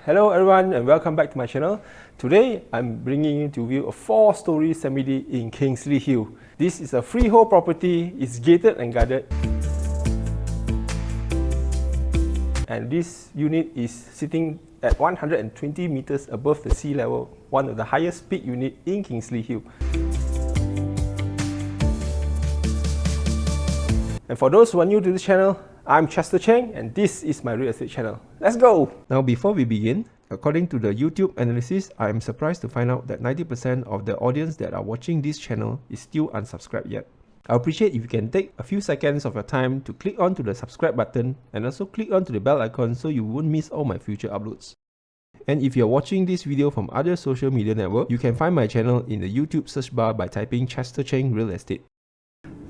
Hello everyone and welcome back to my channel. Today I'm bringing you to view a 4-story semi-D in Kingsley Hill. This is a freehold property, it's gated and guarded. And this unit is sitting at 120 meters above the sea level, one of the highest peak unit in Kingsley Hill. And for those who are new to this channel, I'm Cheng and this is my real estate channel. Let's go! Now before we begin, according to the YouTube analysis, I am surprised to find out that 90% of the audience that are watching this channel is still unsubscribed yet. I appreciate if you can take a few seconds of your time to click onto the subscribe button and also click onto the bell icon so you won't miss all my future uploads. And if you're watching this video from other social media network, you can find my channel in the YouTube search bar by typing Cheng Real Estate.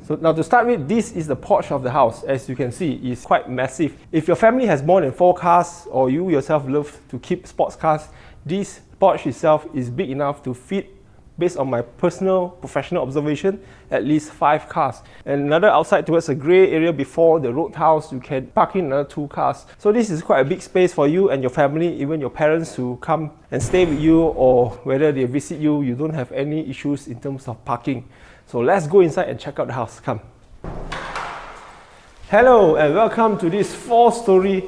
So now to start with, this is the porch of the house. As you can see, it's quite massive. If your family has more than 4 cars or you yourself love to keep sports cars, this porch itself is big enough to fit, based on my personal professional observation, at least 5 cars. And another outside towards a grey area before the roadhouse, you can park in another 2 cars. So this is quite a big space for you and your family, even your parents who come and stay with you or whether they visit you, you don't have any issues in terms of parking. So let's go inside and check out the house. Come. Hello and welcome to this 4-story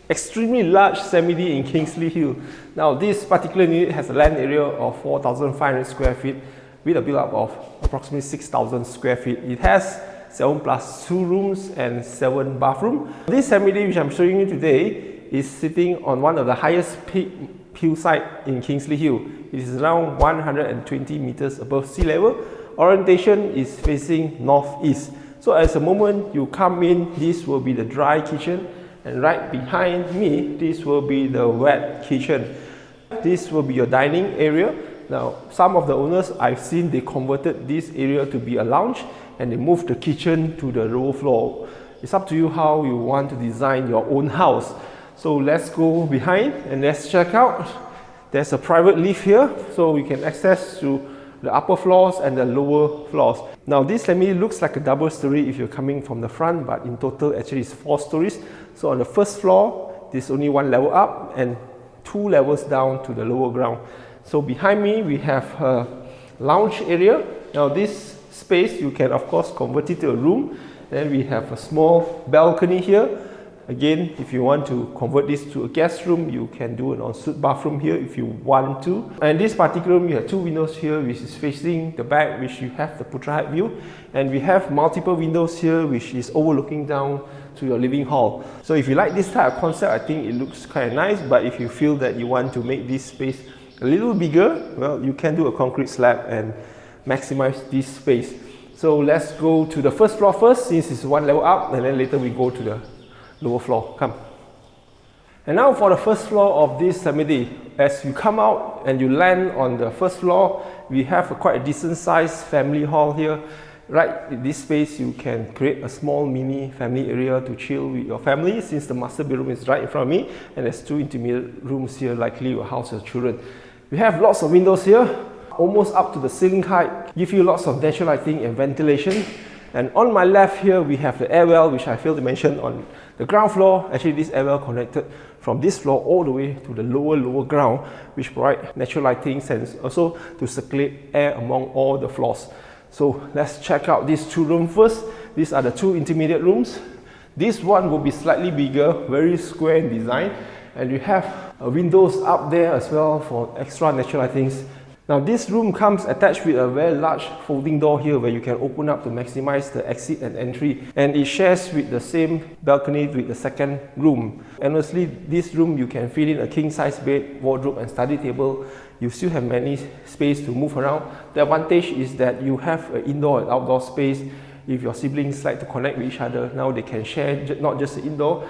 extremely large semi-D in Kingsley Hill. Now this particular unit has a land area of 4,500 square feet with a build-up of approximately 6,000 square feet. It has 7 plus 2 rooms and 7 bathrooms. This semi-D which I'm showing you today is sitting on one of the highest peak hillside in Kingsley Hill. It is around 120 meters above sea level. Orientation is facing northeast. So as the moment you come in, this will be the dry kitchen, and right behind me, this will be the wet kitchen. This will be your dining area. Now, some of the owners I've seen, they converted this area to be a lounge and they moved the kitchen to the lower floor. It's up to you how you want to design your own house. So let's go behind and let's check out. There's a private lift here, so we can access to the upper floors and the lower floors. Now this semi looks like a double story if you're coming from the front, but in total actually it's 4 stories. So on the first floor, there's only 1 level up and 2 levels down to the lower ground. So behind me, we have a lounge area. Now this space, you can of course convert it to a room. Then we have a small balcony here. Again, if you want to convert this to a guest room, you can do an ensuite bathroom here if you want to. And this particular room, you have 2 windows here, which is facing the back, which you have the Putra height view. And we have multiple windows here, which is overlooking down to your living hall. So if you like this type of concept, I think it looks kind of nice. But if you feel that you want to make this space a little bigger, well, you can do a concrete slab and maximize this space. So let's go to the first floor first, since it's 1 level up, and then later we go to the lower floor. Come. And now for the first floor of this semi-D. As you come out and you land on the first floor, we have quite a decent sized family hall here. Right in this space, you can create a small mini family area to chill with your family, since the master bedroom is right in front of me and there's 2 intermediate rooms here, likely your house your children. We have lots of windows here, almost up to the ceiling height, give you lots of natural lighting and ventilation. And on my left here, we have the air well, which I failed to mention on the ground floor. Actually, this air well connected from this floor all the way to the lower ground, which provide natural lighting and also to circulate air among all the floors. So let's check out these 2 rooms first. These are the 2 intermediate rooms. This one will be slightly bigger, very square in design. And you have windows up there as well for extra natural lightings. Now this room comes attached with a very large folding door here where you can open up to maximize the exit and entry, and it shares with the same balcony with the second room. And honestly, this room you can fit in a king size bed, wardrobe and study table. You still have many space to move around. The advantage is that you have an indoor and outdoor space. If your siblings like to connect with each other, now they can share not just the indoor,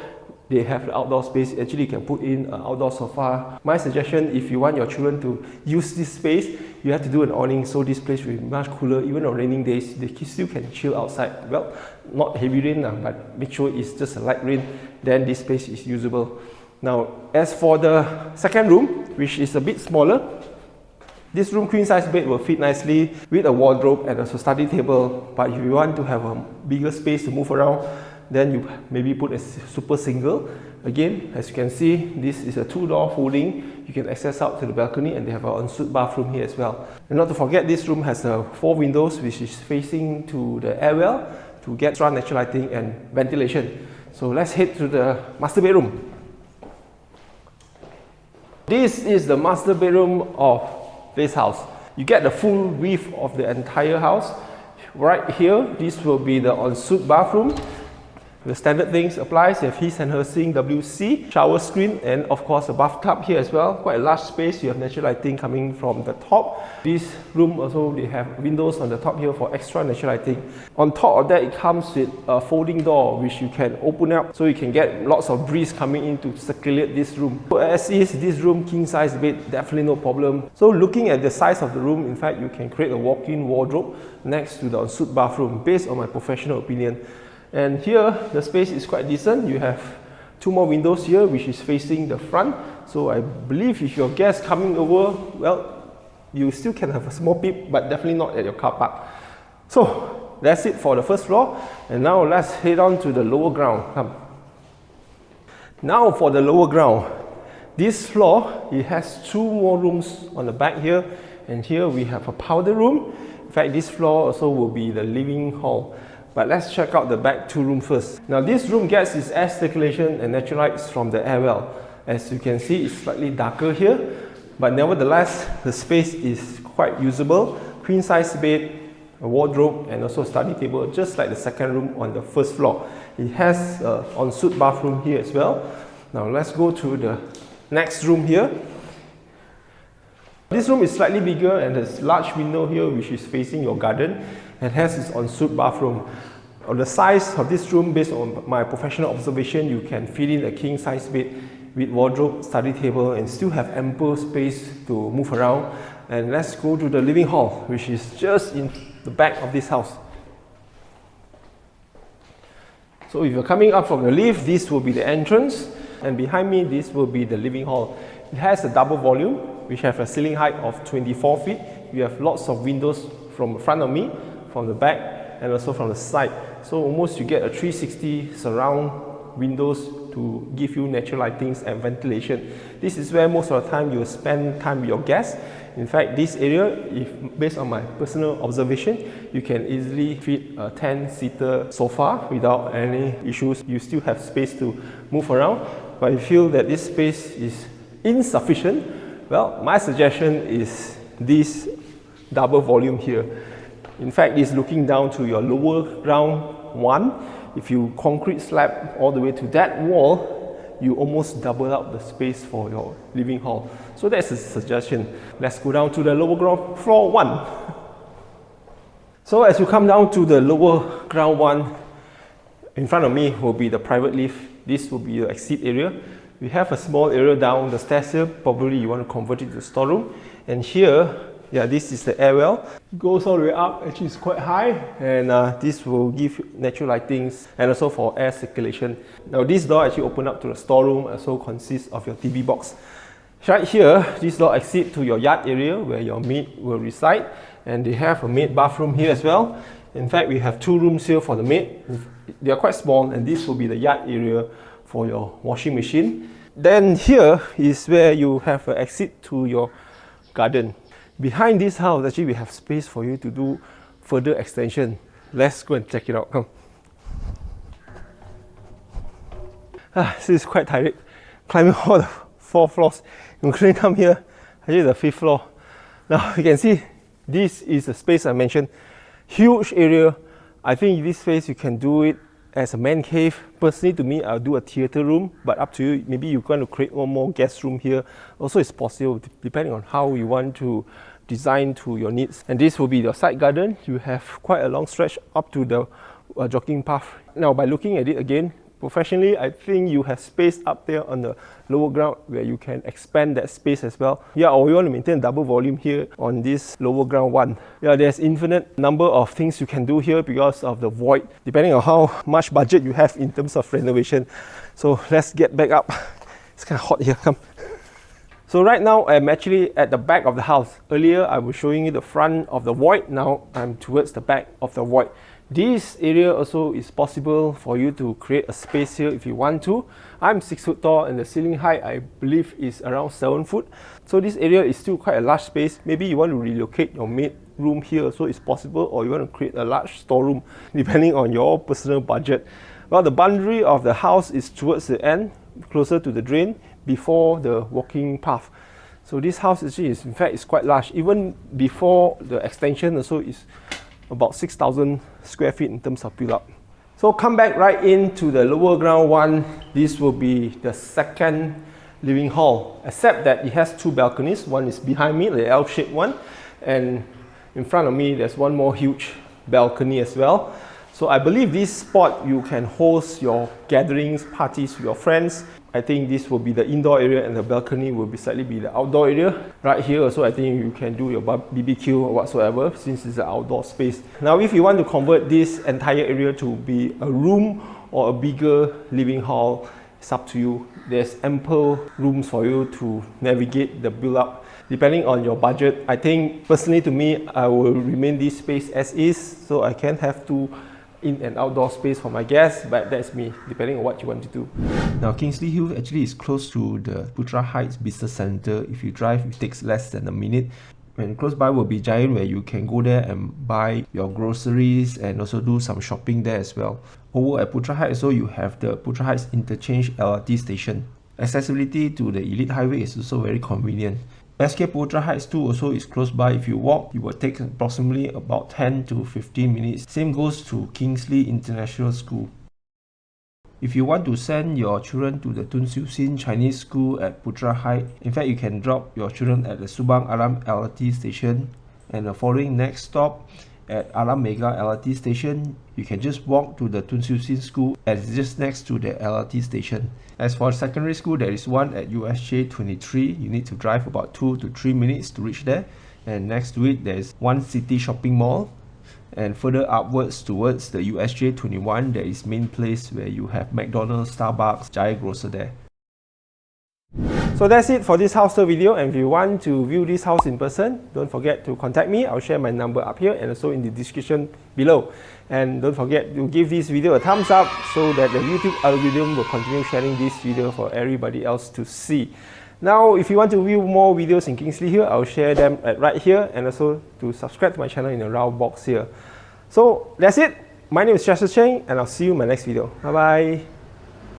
they have the outdoor space. Actually, you can put in an outdoor sofa. My suggestion, if you want your children to use this space, you have to do an awning so this place will be much cooler. Even on raining days, the kids still can chill outside. Well, not heavy rain, but make sure it's just a light rain, then this space is usable. Now, as for the second room, which is a bit smaller, this room queen size bed will fit nicely with a wardrobe and a study table. But if you want to have a bigger space to move around, then you maybe put a super single. Again, as you can see, this is a 2-door folding. You can access out to the balcony, and they have an ensuite bathroom here as well. And not to forget, this room has 4 windows which is facing to the air well to get extra natural lighting and ventilation. So let's head to the master bedroom. This is the master bedroom of this house. You get the full width of the entire house. Right here, this will be the ensuite bathroom. The standard things applies. You have his and her sink, WC, shower screen, and of course a bathtub here as well. Quite a large space. You have natural lighting coming from the top. This room also, they have windows on the top here for extra natural lighting. On top of that, it comes with a folding door which you can open up so you can get lots of breeze coming in to circulate this room. So as is, this room, king size bed, definitely no problem. So looking at the size of the room, in fact, you can create a walk-in wardrobe next to the ensuite bathroom based on my professional opinion. And here, the space is quite decent. You have 2 more windows here, which is facing the front. So I believe if your guests coming over, well, you still can have a small peep, but definitely not at your car park. So that's it for the first floor. And now let's head on to the lower ground. Come. Now for the lower ground. This floor, it has 2 more rooms on the back here. And here we have a powder room. In fact, this floor also will be the living hall. But let's check out the back 2 room first. Now this room gets its air circulation and natural lights from the air well. As you can see, it's slightly darker here, but nevertheless, the space is quite usable. Queen size bed, a wardrobe, and also a study table, just like the second room on the first floor. It has an ensuite bathroom here as well. Now let's go to the next room here. This room is slightly bigger and there's a large window here which is facing your garden and has its ensuite bathroom. On the size of this room, based on my professional observation, you can fit in a king size bed with wardrobe, study table, and still have ample space to move around. And let's go to the living hall, which is just in the back of this house. So if you're coming up from the lift, this will be the entrance, and behind me, this will be the living hall. It has a double volume, which have a ceiling height of 24 feet. You have lots of windows from the front of me, from the back, and also from the side. So almost you get a 360 surround windows to give you natural lightings and ventilation. This is where most of the time you will spend time with your guests. In fact, this area, based on my personal observation, you can easily fit a 10-seater sofa without any issues. You still have space to move around, but if you feel that this space is insufficient, well, my suggestion is this double volume here. In fact, it's looking down to your lower ground 1. If you concrete slab all the way to that wall, you almost double up the space for your living hall. So that's a suggestion. Let's go down to the lower ground floor 1. So as you come down to the lower ground 1, in front of me will be the private lift. This will be the exit area. We have a small area down the stairs here. Probably you want to convert it to storeroom. And here, yeah, this is the air well. It goes all the way up, actually it's quite high, and this will give natural lightings and also for air circulation. Now this door actually opens up to the storeroom, also consists of your TV box. Right here, this door exits to your yard area where your maid will reside, and they have a maid bathroom here as well. In fact, we have 2 rooms here for the maid. They are quite small, and this will be the yard area for your washing machine. Then here is where you have an exit to your garden. Behind this house, actually, we have space for you to do further extension. Let's go and check it out. Come. This is quite tiring. Climbing all the 4 floors, including come here, actually the 5th floor. Now you can see this is the space I mentioned. Huge area. I think this space you can do it as a man cave. Personally, to me, I'll do a theater room, but up to you. Maybe you're going to create one more guest room here. Also, it's possible depending on how you want to design to your needs. And this will be your side garden. You have quite a long stretch up to the jogging path. Now, by looking at it again, professionally, I think you have space up there on the lower ground where you can expand that space as well. Yeah, or you want to maintain double volume here on this lower ground 1. Yeah, there's infinite number of things you can do here because of the void, depending on how much budget you have in terms of renovation. So let's get back up. It's kind of hot here, come. So right now, I'm actually at the back of the house. Earlier, I was showing you the front of the void. Now, I'm towards the back of the void. This area also is possible for you to create a space here if you want to. I'm 6 foot tall and the ceiling height I believe is around 7 foot. So this area is still quite a large space. Maybe you want to relocate your maid room here, so it's possible, or you want to create a large storeroom depending on your personal budget. Well, the boundary of the house is towards the end, closer to the drain, before the walking path. So this house actually is, in fact, is quite large. Even before the extension also is about 6,000 square feet in terms of build up. So come back right into the lower ground one. This will be the second living hall, except that it has two balconies. One is behind me, the L-shaped one, and in front of me there's one more huge balcony as well. So I believe this spot you can host your gatherings, parties with your friends. I think this will be the indoor area and the balcony will be slightly be the outdoor area. Right here also I think you can do your BBQ or whatsoever, since it's an outdoor space. Now if you want to convert this entire area to be a room or a bigger living hall, it's up to you. There's ample rooms for you to navigate the build up. Depending on your budget, I think personally to me, I will remain this space as is, so I can have two in and outdoor space for my guests, but that's me, depending on what you want to do. Now Kingsley Hill actually is close to the Putra Heights Business Center. If you drive, it takes less than a minute. And close by will be Giant, where you can go there and buy your groceries and also do some shopping there as well. Over at Putra Heights, so you have the Putra Heights Interchange LRT station. Accessibility to the Elite Highway is also very convenient. SK Putra Heights 2 also is close by. If you walk, it will take approximately about 10 to 15 minutes. Same goes to Kingsley International School. If you want to send your children to the Tun Siu Sin Chinese School at Putra Heights, in fact you can drop your children at the Subang Alam LRT station, and the following next stop at Alam Mega LRT station, you can just walk to the Tun Siu Sin School, and it's just next to the LRT station. As for secondary school, there is one at USJ 23. You need to drive about 2 to 3 minutes to reach there. And next to it, there is one city shopping mall. And further upwards towards the USJ 21, there is Main Place, where you have McDonald's, Starbucks, Jaya Grocer there. So that's it for this house tour video, and if you want to view this house in person, don't forget to contact me. I'll share my number up here and also in the description below. And don't forget to give this video a thumbs up so that the YouTube algorithm will continue sharing this video for everybody else to see. Now, if you want to view more videos in Kingsley here, I'll share them right here, and also to subscribe to my channel in the round box here. So that's it. My name is Cheng, and I'll see you in my next video. Bye bye.